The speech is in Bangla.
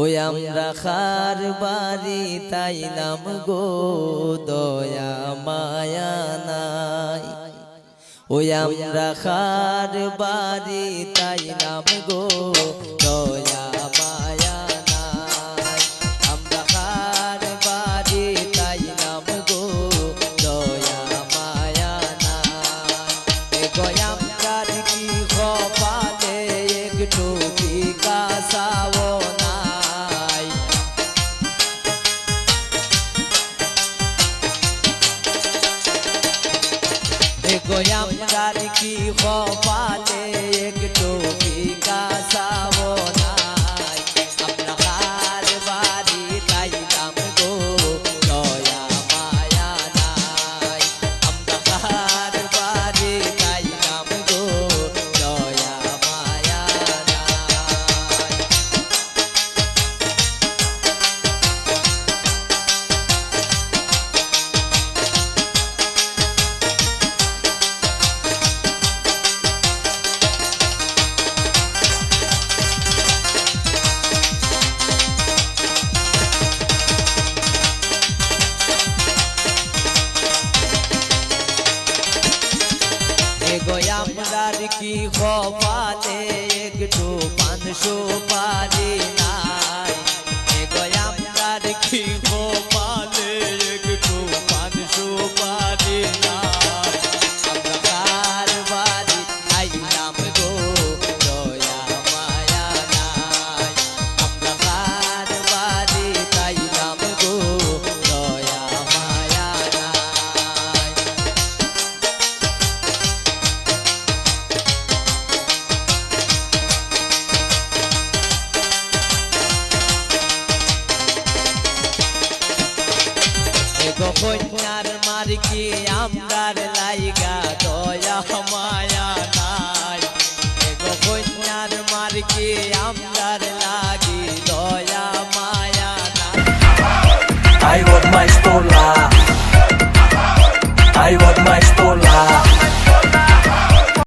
ওই আমরা খার বাড়ি তাইলাম গো দয়া মায়া নাই। ওই আমরা খার বাড়ি তাইলাম গো দয়া মায়া নাই। আমরা খার বাড়ি তাইলাম গো দয়া মায়া নাই। গয়া আমরার কি কপালে একটু বিকাশাও নাই। গয়া আমরার কি কপালে একটু বিকাশাও নাই। আমরা খার বাড়ি তাইলাম গো দয়া মায়া নাই। আমরা খার বাড়ি তাইলাম গো দয়া মায়া নাই। গয়া আমরার কি কপালে একটু পান সুপারি নাই। গয়া আমরার কি কপালে একটু পান সুপারি নাই। আমরা কার বাড়ি আইলাম গো দয়া মায়া নাই। আমরা কার বাড়ি তাইলাম গো দয়া মায়া নাই। কন্যার মার্কি আমরার লাইগা দয়া মায়া নাই। কন্যার মার্কি আমরার লাগি দয়া মায়া নাই। I want my stola. I want my